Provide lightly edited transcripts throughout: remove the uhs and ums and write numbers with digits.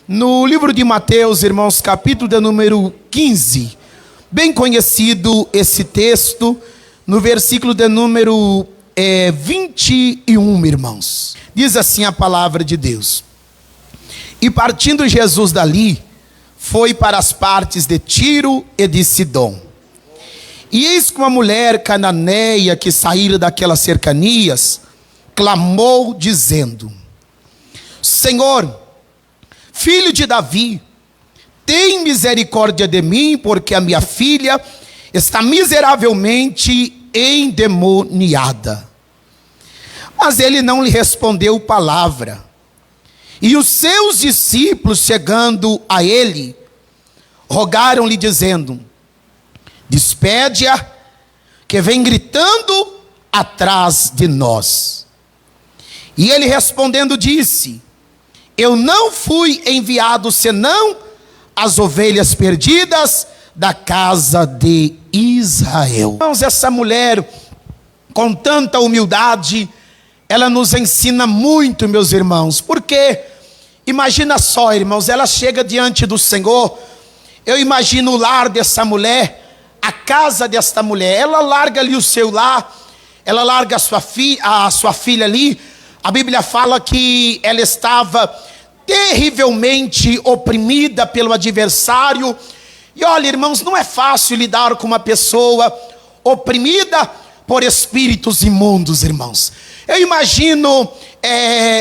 No livro de Mateus, irmãos, capítulo de número 15, bem conhecido esse texto, no versículo de número 21, irmãos. Diz assim a palavra de Deus: E partindo Jesus dali, foi para as partes de Tiro e de Sidom. E eis que uma mulher cananeia que saíra daquelas cercanias, clamou dizendo: Senhor, filho de Davi, tem misericórdia de mim, porque a minha filha está miseravelmente endemoniada. Mas ele não lhe respondeu palavra. E os seus discípulos, chegando a ele, rogaram-lhe dizendo: Despede-a, que vem gritando atrás de nós. E ele respondendo disse: Eu não fui enviado senão as ovelhas perdidas da casa de Israel. Irmãos, essa mulher, com tanta humildade, ela nos ensina muito, meus irmãos. Porque, imagina só, irmãos, ela chega diante do Senhor. Eu imagino o lar dessa mulher, a casa desta mulher. Ela larga ali o seu lar, ela larga a sua filha ali. A Bíblia fala que ela estava terrivelmente oprimida pelo adversário. E olha, irmãos, não é fácil lidar com uma pessoa oprimida por espíritos imundos, irmãos. Eu imagino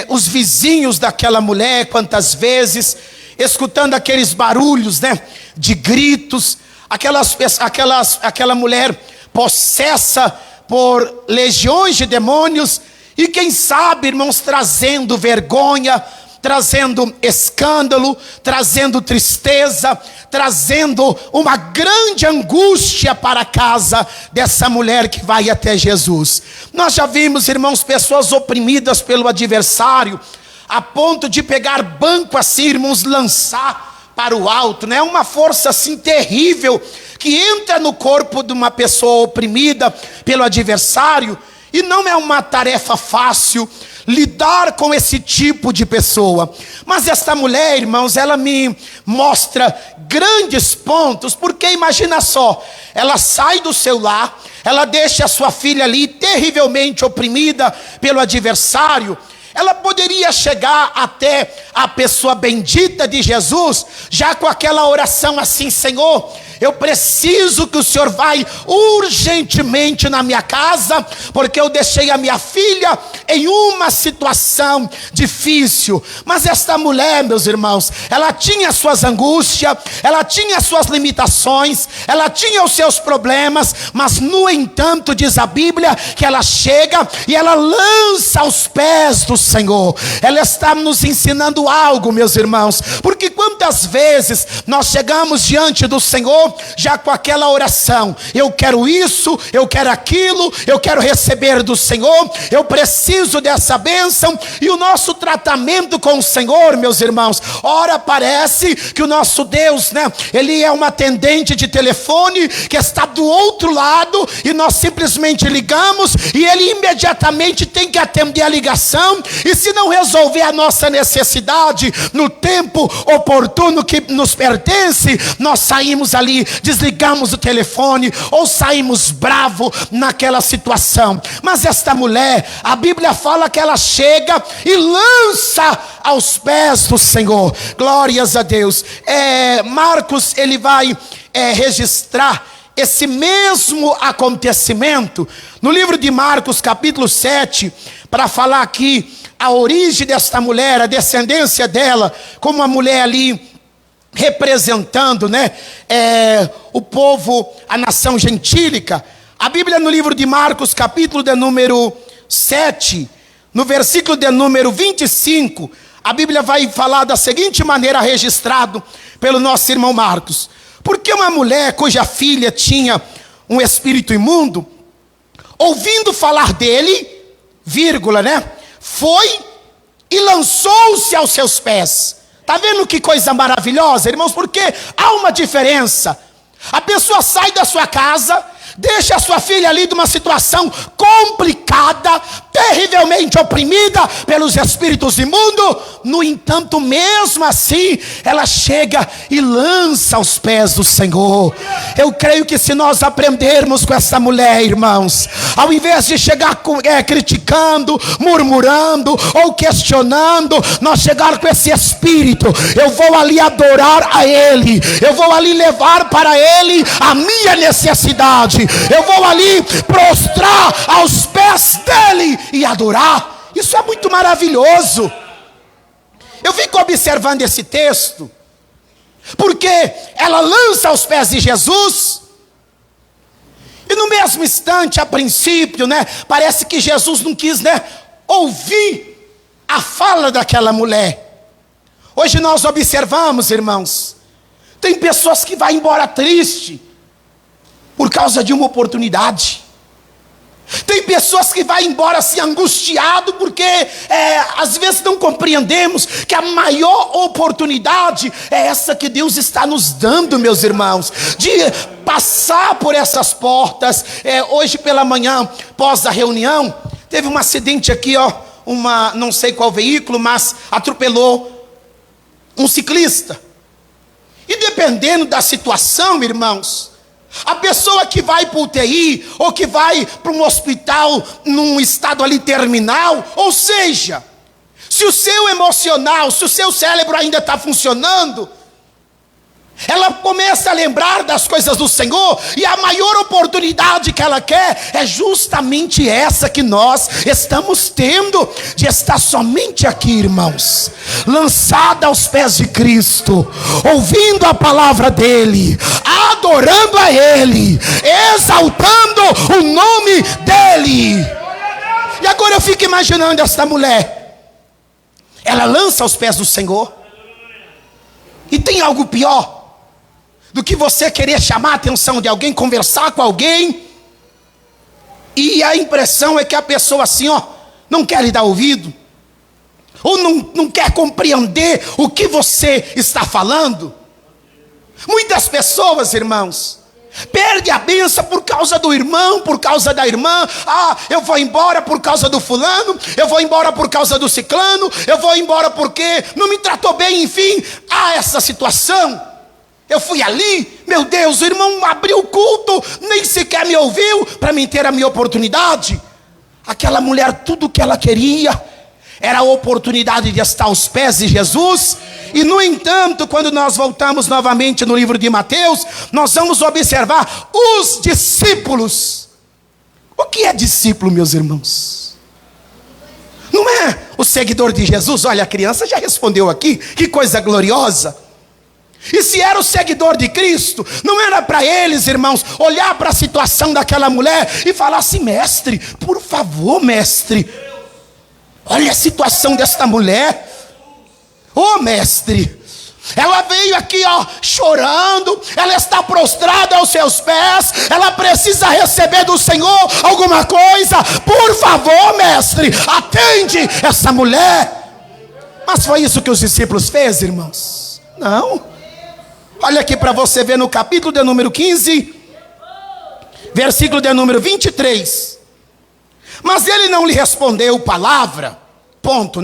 os vizinhos daquela mulher, quantas vezes, escutando aqueles barulhos, né, de gritos, aquela mulher possessa por legiões de demônios, e quem sabe, irmãos, trazendo vergonha, trazendo escândalo, trazendo tristeza, trazendo uma grande angústia para a casa dessa mulher que vai até Jesus. Nós já vimos, irmãos, pessoas oprimidas pelo adversário, a ponto de pegar banco assim, irmãos, lançar para o alto, né? Uma força assim terrível, que entra no corpo de uma pessoa oprimida pelo adversário. E não é uma tarefa fácil lidar com esse tipo de pessoa. Mas esta mulher, irmãos, ela me mostra grandes pontos. Porque imagina só, ela sai do seu lar, ela deixa a sua filha ali terrivelmente oprimida pelo adversário. Ela poderia chegar até a pessoa bendita de Jesus, já com aquela oração assim: Senhor, eu preciso que o Senhor vai urgentemente na minha casa, porque eu deixei a minha filha em uma situação difícil. Mas esta mulher, meus irmãos, ela tinha suas angústias, ela tinha suas limitações, ela tinha os seus problemas, mas no entanto, diz a Bíblia, que ela chega e ela lança aos pés do Senhor. Ela está nos ensinando algo, meus irmãos, porque quantas vezes nós chegamos diante do Senhor já com aquela oração: eu quero isso, eu quero aquilo, eu quero receber do Senhor, eu preciso dessa bênção. E o nosso tratamento com o Senhor, meus irmãos, ora parece que o nosso Deus, né, ele é um atendente de telefone que está do outro lado, e nós simplesmente ligamos e ele imediatamente tem que atender a ligação. E se não resolver a nossa necessidade no tempo oportuno que nos pertence, nós saímos ali, desligamos o telefone, ou saímos bravo naquela situação. Mas esta mulher, a Bíblia fala que ela chega e lança aos pés do Senhor. Glórias a Deus. Marcos, ele vai registrar esse mesmo acontecimento no livro de Marcos, capítulo 7, para falar aqui a origem desta mulher, a descendência dela, como uma mulher ali representando, né, o povo, a nação gentílica. A Bíblia, no livro de Marcos, capítulo de número 7, no versículo de número 25, a Bíblia vai falar da seguinte maneira, registrado pelo nosso irmão Marcos: Porque uma mulher cuja filha tinha um espírito imundo, ouvindo falar dele, vírgula, né, foi e lançou-se aos seus pés. Está vendo que coisa maravilhosa, irmãos? Porque há uma diferença. A pessoa sai da sua casa, deixa a sua filha ali de uma situação complicada, terrivelmente oprimida pelos espíritos imundos. No entanto, mesmo assim, ela chega e lança aos pés do Senhor. Eu creio que se nós aprendermos com essa mulher, irmãos, ao invés de chegar criticando, murmurando ou questionando, nós chegar com esse espírito: eu vou ali adorar a Ele, eu vou ali levar para Ele a minha necessidade, eu vou ali prostrar aos pés dEle e adorar. Isso é muito maravilhoso. Eu fico observando esse texto, porque ela lança aos pés de Jesus, e no mesmo instante, a princípio, parece que Jesus não quis, ouvir a fala daquela mulher. Hoje nós observamos, irmãos, tem pessoas que vão embora triste por causa de uma oportunidade. Tem pessoas que vão embora assim angustiado porque às vezes não compreendemos que a maior oportunidade é essa que Deus está nos dando, meus irmãos, de passar por essas portas. Hoje pela manhã, pós a reunião, teve um acidente aqui, não sei qual veículo, mas atropelou um ciclista. E dependendo da situação, irmãos, a pessoa que vai para o UTI, ou que vai para um hospital num estado ali terminal, ou seja, se o seu emocional, se o seu cérebro ainda está funcionando, ela começa a lembrar das coisas do Senhor, e a maior oportunidade que ela quer é justamente essa que nós estamos tendo, de estar somente aqui, irmãos, lançada aos pés de Cristo, ouvindo a palavra dEle, adorando a Ele, exaltando o nome dEle. E agora eu fico imaginando esta mulher, ela lança aos pés do Senhor, e tem algo pior do que você querer chamar a atenção de alguém, conversar com alguém, e a impressão é que a pessoa assim, não quer lhe dar ouvido, ou não quer compreender o que você está falando. Muitas pessoas, irmãos, perde a bênção por causa do irmão, por causa da irmã. Eu vou embora por causa do fulano, eu vou embora por causa do ciclano, eu vou embora porque não me tratou bem, enfim. Essa situação. Eu fui ali, meu Deus, o irmão abriu o culto, nem sequer me ouviu para mim ter a minha oportunidade. Aquela mulher, tudo que ela queria era a oportunidade de estar aos pés de Jesus. E no entanto, quando nós voltamos novamente no livro de Mateus, nós vamos observar os discípulos. O que é discípulo, meus irmãos? Não é o seguidor de Jesus? Olha, a criança já respondeu aqui, que coisa gloriosa. E se era o seguidor de Cristo, não era para eles, irmãos, olhar para a situação daquela mulher e falar assim: mestre, por favor, mestre, olha a situação desta mulher. Mestre, ela veio aqui chorando, ela está prostrada aos seus pés, ela precisa receber do Senhor alguma coisa. Por favor, mestre, atende essa mulher. Mas foi isso que os discípulos fez, irmãos? Não. Olha aqui para você ver no capítulo de número 15, versículo de número 23. Mas ele não lhe respondeu palavra, ponto,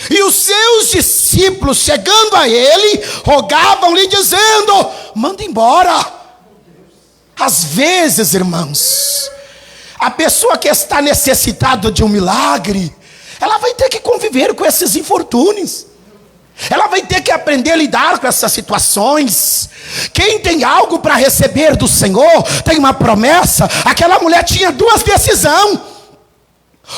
E os seus discípulos, chegando a ele, rogavam-lhe dizendo: manda embora. Às vezes, irmãos, a pessoa que está necessitada de um milagre, ela vai ter que conviver com esses infortúnios. Ela vai ter que aprender a lidar com essas situações. Quem tem algo para receber do Senhor, tem uma promessa. Aquela mulher tinha duas decisões: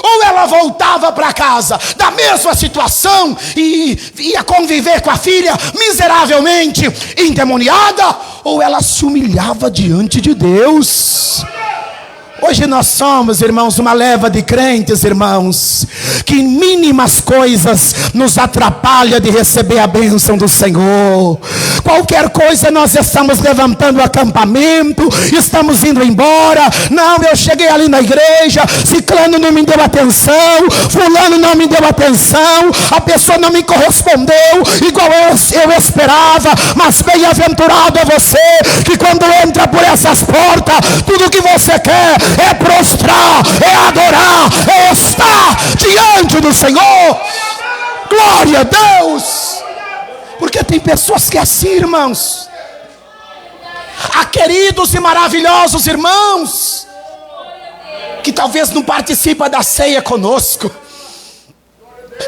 ou ela voltava para casa da mesma situação e ia conviver com a filha miseravelmente endemoniada, ou ela se humilhava diante de Deus. Hoje nós somos, irmãos, uma leva de crentes, irmãos, que em mínimas coisas nos atrapalha de receber a bênção do Senhor. Qualquer coisa nós estamos levantando o acampamento, estamos indo embora. Não, eu cheguei ali na igreja, ciclano não me deu atenção, fulano não me deu atenção, a pessoa não me correspondeu igual eu esperava. Mas bem-aventurado é você que quando entra por essas portas, tudo que você quer é prostrar, é adorar, é estar diante do Senhor. Glória a Deus. Porque tem pessoas que é assim, irmãos. Há queridos e maravilhosos irmãos que talvez não participam da ceia conosco.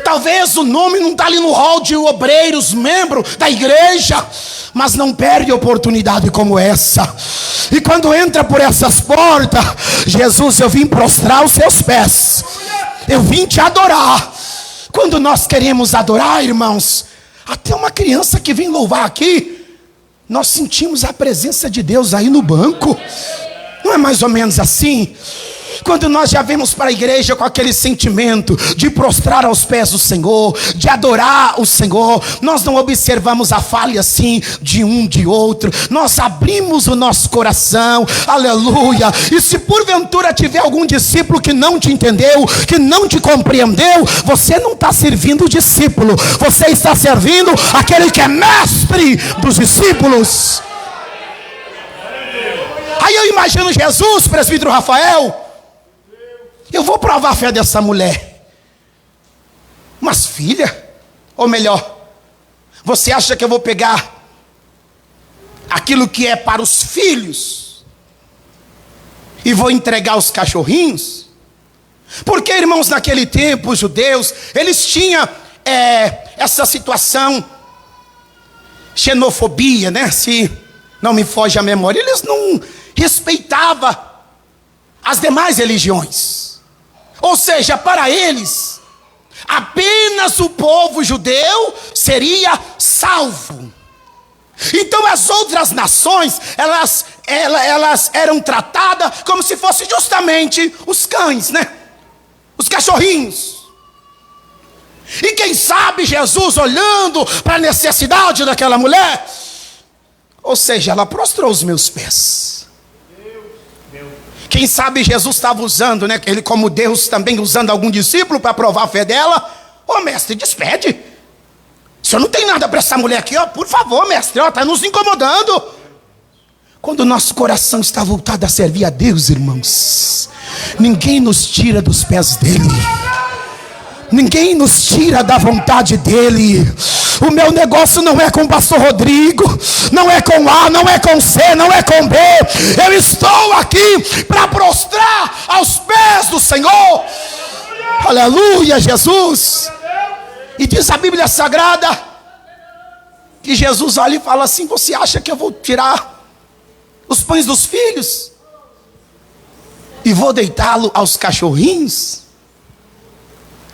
Talvez o nome não está ali no hall de obreiros, membros da igreja, mas não perde oportunidade como essa. E quando entra por essas portas, Jesus, eu vim prostrar os seus pés, eu vim te adorar. Quando nós queremos adorar, irmãos, até uma criança que vem louvar aqui, nós sentimos a presença de Deus aí no banco. Não é mais ou menos assim? Quando nós já vemos para a igreja com aquele sentimento de prostrar aos pés do Senhor, de adorar o Senhor, nós não observamos a falha assim de um de outro, nós abrimos o nosso coração, aleluia. E se porventura tiver algum discípulo que não te entendeu, que não te compreendeu, você não está servindo o discípulo, você está servindo aquele que é mestre dos discípulos. Aí eu imagino Jesus, presbítero Rafael, eu vou provar a fé dessa mulher. Mas filha, ou melhor, você acha que eu vou pegar aquilo que é para os filhos e vou entregar aos cachorrinhos? Porque, irmãos, naquele tempo os judeus, eles tinham essa situação, xenofobia, né? Se não me foge a memória, eles não respeitavam as demais religiões. Ou seja, para eles, apenas o povo judeu seria salvo. Então as outras nações, elas eram tratadas como se fossem justamente os cães, né? Os cachorrinhos. E quem sabe Jesus olhando para a necessidade daquela mulher, ou seja, ela prostrou os meus pés. Quem sabe Jesus estava usando, né? Ele como Deus também usando algum discípulo para provar a fé dela. Ô mestre, despede. O senhor não tem nada para essa mulher aqui, ó. Por favor, mestre, ó, está nos incomodando. Quando o nosso coração está voltado a servir a Deus, irmãos, ninguém nos tira dos pés dele. Ninguém nos tira da vontade dele. O meu negócio não é com o pastor Rodrigo, não é com A, não é com C, não é com B. Eu estou aqui para prostrar aos pés do Senhor. Aleluia, Jesus. E diz a Bíblia Sagrada que Jesus olha e fala assim: você acha que eu vou tirar os pães dos filhos e vou deitá-lo aos cachorrinhos?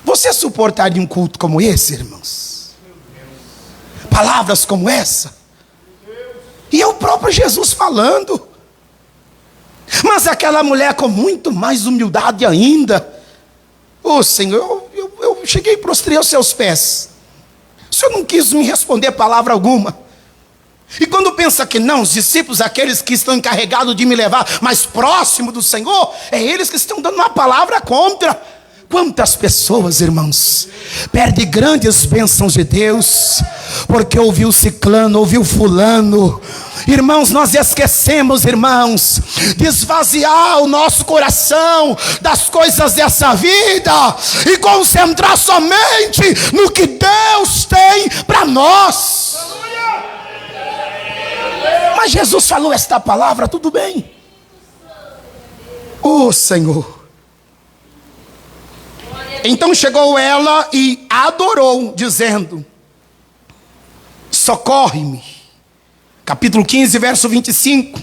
Você suportaria um culto como esse, irmãos? Palavras como essa? E é o próprio Jesus falando. Mas aquela mulher com muito mais humildade ainda. Ô Senhor, eu cheguei e prostrei aos seus pés. O Senhor não quis me responder palavra alguma. E quando pensa que não, os discípulos, aqueles que estão encarregados de me levar mais próximo do Senhor, é eles que estão dando uma palavra contra. Quantas pessoas, irmãos, perdem grandes bênçãos de Deus porque ouviu ciclano, ouviu fulano. Irmãos, nós esquecemos, irmãos, de esvaziar o nosso coração das coisas dessa vida e concentrar somente no que Deus tem para nós. Mas Jesus falou esta palavra, tudo bem. Ô Senhor. Então chegou ela e adorou, dizendo: socorre-me. Capítulo 15, verso 25.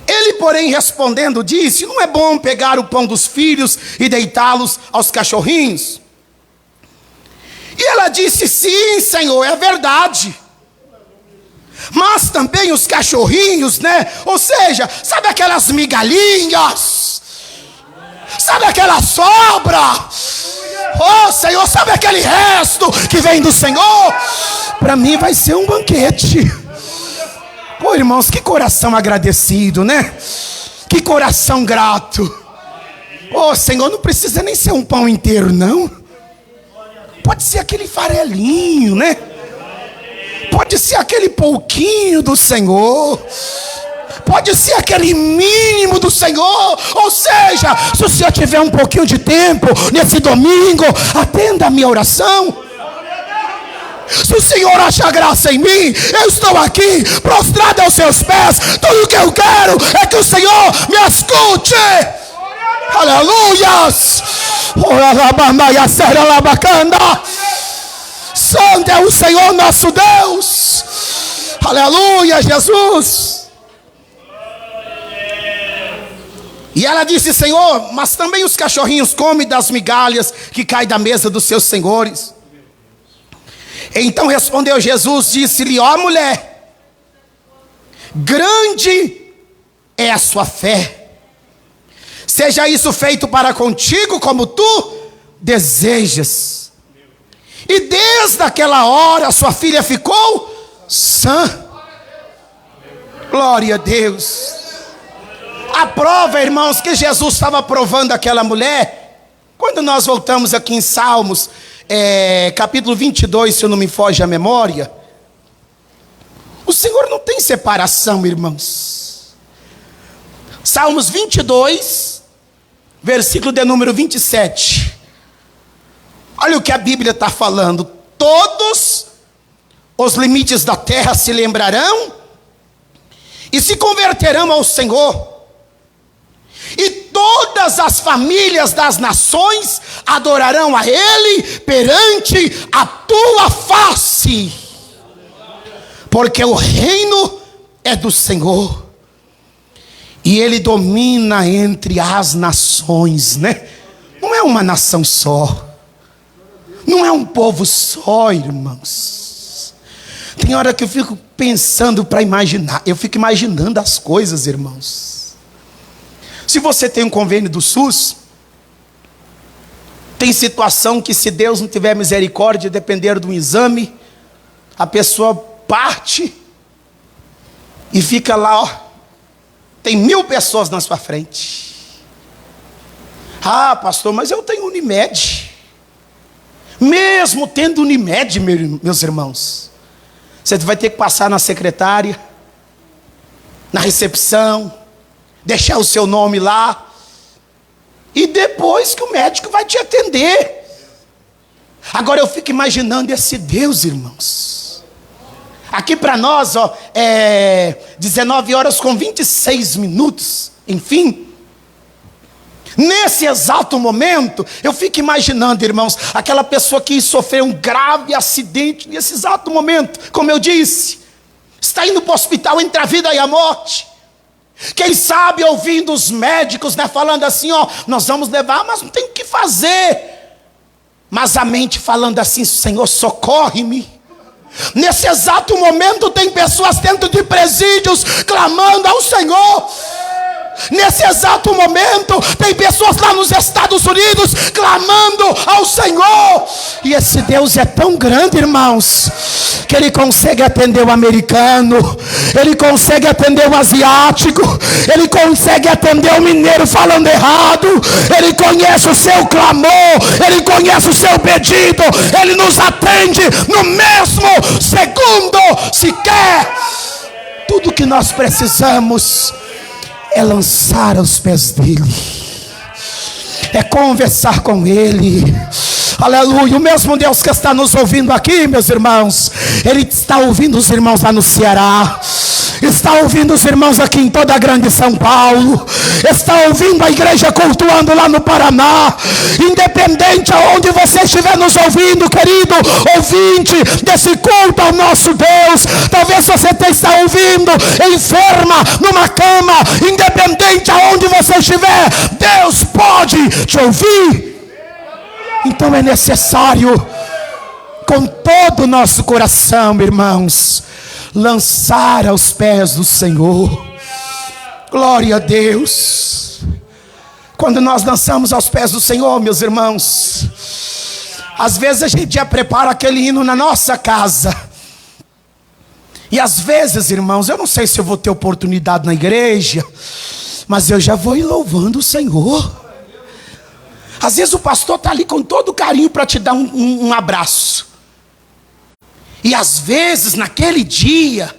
Ele, porém, respondendo, disse: não é bom pegar o pão dos filhos e deitá-los aos cachorrinhos? E ela disse: sim, Senhor, é verdade. Mas também os cachorrinhos, né? Ou seja, sabe aquelas migalhinhas? Sabe aquela sobra? Oh Senhor, sabe aquele resto que vem do Senhor? Para mim vai ser um banquete. Pô, irmãos, que coração agradecido, né? Que coração grato. Oh Senhor, não precisa nem ser um pão inteiro, não. Pode ser aquele farelinho, né? Pode ser aquele pouquinho do Senhor. pode ser aquele mínimo do Senhor. Ou seja, se o Senhor tiver um pouquinho de tempo nesse domingo, atenda a minha oração. Se o Senhor achar graça em mim, eu estou aqui prostrado aos seus pés. Tudo que eu quero é que o Senhor me escute. Aleluias. Santo é o Senhor nosso Deus. Aleluia, Jesus. E ela disse: Senhor, mas também os cachorrinhos comem das migalhas que caem da mesa dos seus senhores. Então respondeu Jesus, disse-lhe: ó mulher, grande é a sua fé. Seja isso feito para contigo como tu desejas. E desde aquela hora sua filha ficou sã. Glória a Deus. A prova, irmãos, que Jesus estava provando aquela mulher, quando nós voltamos aqui em Salmos, capítulo 22, se eu não me foge a memória, o Senhor não tem separação, irmãos. Salmos 22, versículo de número 27. Olha o que a Bíblia está falando. Todos os limites da terra se lembrarão e se converterão ao Senhor, e todas as famílias das nações adorarão a Ele perante a tua face, porque o reino é do Senhor, e Ele domina entre as nações, né? Não é uma nação só, não é um povo só, irmãos. Tem hora que eu fico pensando para imaginar, eu fico imaginando as coisas, irmãos. Se você tem um convênio do SUS, tem situação que, se Deus não tiver misericórdia, depender do exame, a pessoa parte e fica lá, ó, tem 1000 pessoas na sua frente. Ah, pastor, mas eu tenho Unimed. Mesmo tendo Unimed, meus irmãos, você vai ter que passar na secretária, na recepção, deixar o seu nome lá, e depois que o médico vai te atender. Agora eu fico imaginando esse Deus, irmãos. Aqui para nós, ó, 19h26, enfim. Nesse exato momento, eu fico imaginando, irmãos, aquela pessoa que sofreu um grave acidente nesse exato momento, como eu disse, está indo para o hospital entre a vida e a morte. Quem sabe ouvindo os médicos, né, falando assim, ó, nós vamos levar, mas não tem o que fazer. Mas a mente falando assim: Senhor, socorre-me. Nesse exato momento tem pessoas dentro de presídios clamando ao Senhor. Nesse exato momento tem pessoas lá nos Estados Unidos clamando ao Senhor. E esse Deus é tão grande, irmãos, que Ele consegue atender o americano, Ele consegue atender o asiático, Ele consegue atender o mineiro falando errado. Ele conhece o seu clamor, Ele conhece o seu pedido, Ele nos atende no mesmo segundo. Se quer, tudo que nós precisamos é lançar aos pés dele, é conversar com ele. Aleluia. O mesmo Deus que está nos ouvindo aqui, meus irmãos, Ele está ouvindo os irmãos lá no Ceará, está ouvindo os irmãos aqui em toda a grande São Paulo, está ouvindo a igreja cultuando lá no Paraná. Independente aonde você estiver nos ouvindo, querido ouvinte desse culto ao nosso Deus, talvez você está ouvindo enferma numa cama, independente aonde você estiver, Deus pode te ouvir. Então é necessário, com todo o nosso coração, irmãos, lançar aos pés do Senhor. Glória a Deus. Quando nós lançamos aos pés do Senhor, meus irmãos, às vezes a gente já prepara aquele hino na nossa casa, e às vezes, irmãos, eu não sei se eu vou ter oportunidade na igreja, mas eu já vou ir louvando o Senhor. Às vezes o pastor está ali com todo carinho para te dar um abraço. E às vezes naquele dia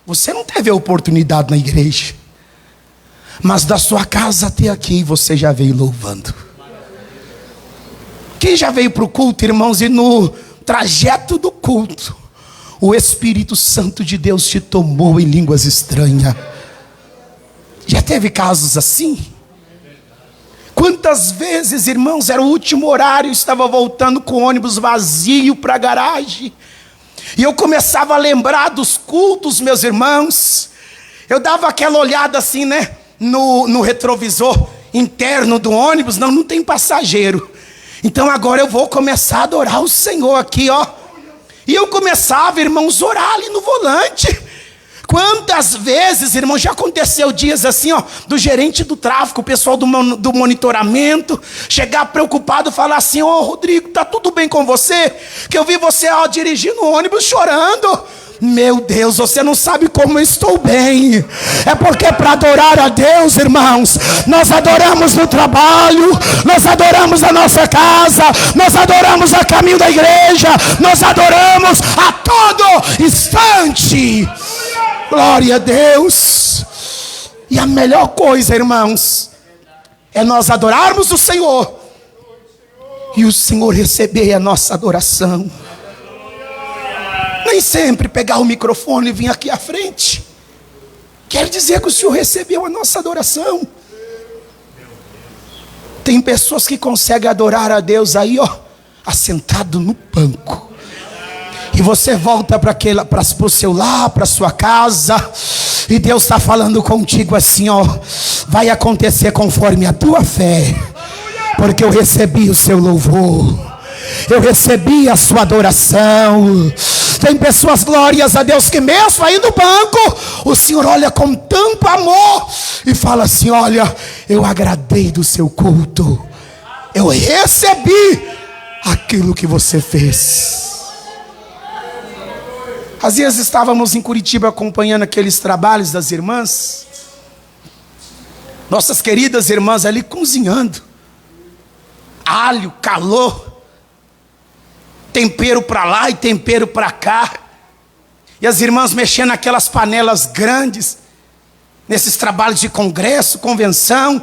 Você não teve a oportunidade na igreja, mas da sua casa até aqui você já veio louvando. Quem já veio para o culto, irmãos, e no trajeto do culto, o Espírito Santo de Deus te tomou em línguas estranhas? Já teve casos assim? Quantas vezes, irmãos, era o último horário, eu estava voltando com o ônibus vazio para a garagem, e eu começava a lembrar dos cultos, meus irmãos. Eu dava aquela olhada assim, né, no retrovisor interno do ônibus. Não tem passageiro, então agora eu vou começar a adorar o Senhor aqui, ó. E eu começava, irmãos, a orar ali no volante. Quantas vezes, irmão, já aconteceu dias assim, ó, do gerente do tráfego, o pessoal do monitoramento, chegar preocupado e falar assim: ô Rodrigo, tá tudo bem com você? Que eu vi você, ó, dirigindo o ônibus chorando. Meu Deus, você não sabe como eu estou bem. É porque para adorar a Deus, irmãos, nós adoramos no trabalho, nós adoramos na nossa casa, nós adoramos a caminho da igreja, nós adoramos a todo instante. Glória a Deus. E a melhor coisa, irmãos, é nós adorarmos o Senhor e o Senhor receber a nossa adoração. Nem sempre pegar o microfone e vir aqui à frente quer dizer que o Senhor recebeu a nossa adoração. Tem pessoas que conseguem adorar a Deus aí, ó, assentado no banco. E você volta para o seu lar, para a sua casa, e Deus está falando contigo assim, ó: vai acontecer conforme a tua fé, porque eu recebi o seu louvor, eu recebi a sua adoração. Tem pessoas, glórias a Deus, que mesmo aí no banco, o Senhor olha com tanto amor e fala assim: olha, eu agradei do seu culto, eu recebi aquilo que você fez. Às vezes estávamos em Curitiba acompanhando aqueles trabalhos das irmãs, nossas queridas irmãs ali cozinhando, alho, calor, tempero para lá e tempero para cá, e as irmãs mexendo naquelas panelas grandes, nesses trabalhos de congresso, convenção,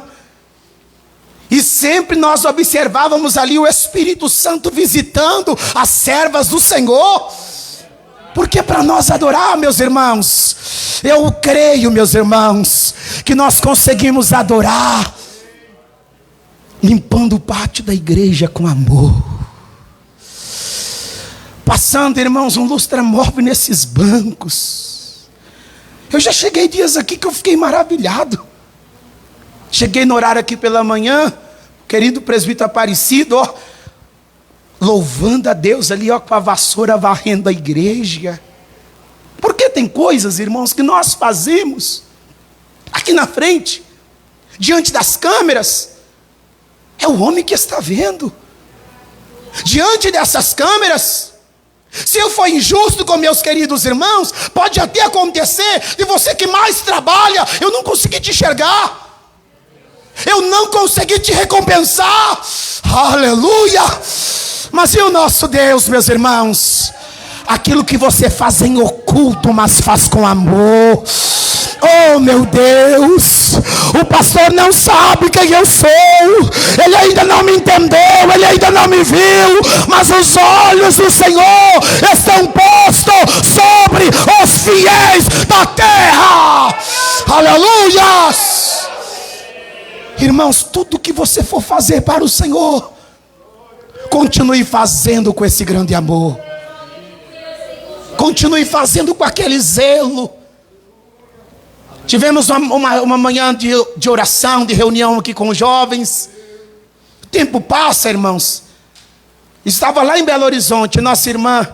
e sempre nós observávamos ali o Espírito Santo visitando as servas do Senhor. Porque para nós adorar, meus irmãos, eu creio, meus irmãos, que nós conseguimos adorar limpando o pátio da igreja com amor, passando, irmãos, um lustramóvel nesses bancos. Eu já cheguei dias aqui que eu fiquei maravilhado. Cheguei no horário aqui pela manhã, querido presbítero Aparecido, ó, louvando a Deus ali, ó, com a vassoura varrendo a igreja. Porque tem coisas, irmãos, que nós fazemos aqui na frente, diante das câmeras, é o homem que está vendo. Diante dessas câmeras, se eu for injusto com meus queridos irmãos, pode até acontecer de você que mais trabalha, eu não consegui te enxergar, eu não consegui te recompensar. Aleluia! Mas e o nosso Deus, meus irmãos? Aquilo que você faz em oculto, mas faz com amor. Oh, meu Deus, o pastor não sabe quem eu sou, ele ainda não me entendeu, ele ainda não me viu, mas os olhos do Senhor estão postos sobre os fiéis da terra. Aleluias! Irmãos, tudo que você for fazer para o Senhor, continue fazendo com esse grande amor, continue fazendo com aquele zelo. Tivemos uma manhã de oração, de reunião aqui com os jovens. O tempo passa, irmãos. Estava lá em Belo Horizonte, nossa irmã,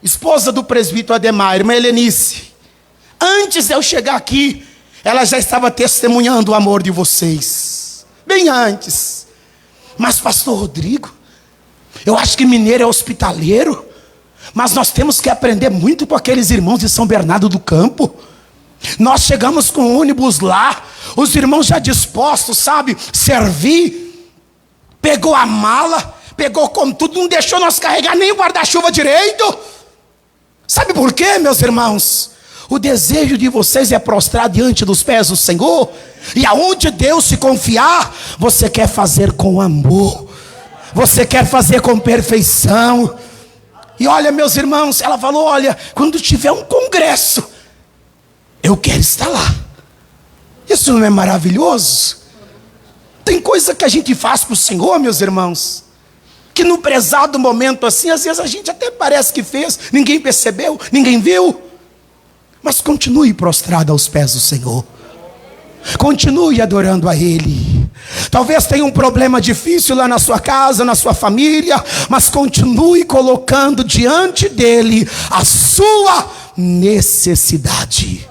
esposa do presbítero Ademar, irmã Helenice. Antes de eu chegar aqui, ela já estava testemunhando o amor de vocês, bem antes. Mas pastor Rodrigo, eu acho que mineiro é hospitaleiro, mas nós temos que aprender muito com aqueles irmãos de São Bernardo do Campo. Nós chegamos com o ônibus lá, os irmãos já dispostos, sabe, servir. Pegou a mala, pegou com tudo, não deixou nós carregar nem o guarda-chuva direito. Sabe por quê, meus irmãos? O desejo de vocês é prostrar diante dos pés do Senhor. E aonde Deus se confiar, você quer fazer com amor. Você quer fazer com perfeição. E olha, meus irmãos, ela falou, olha, quando tiver um congresso, eu quero estar lá. Isso não é maravilhoso? Tem coisa que a gente faz para o Senhor, meus irmãos, que no prezado momento assim, às vezes a gente até parece que fez, ninguém percebeu, ninguém viu. Mas continue prostrado aos pés do Senhor. Continue adorando a Ele. Talvez tenha um problema difícil lá na sua casa, na sua família, mas continue colocando diante dEle a sua necessidade.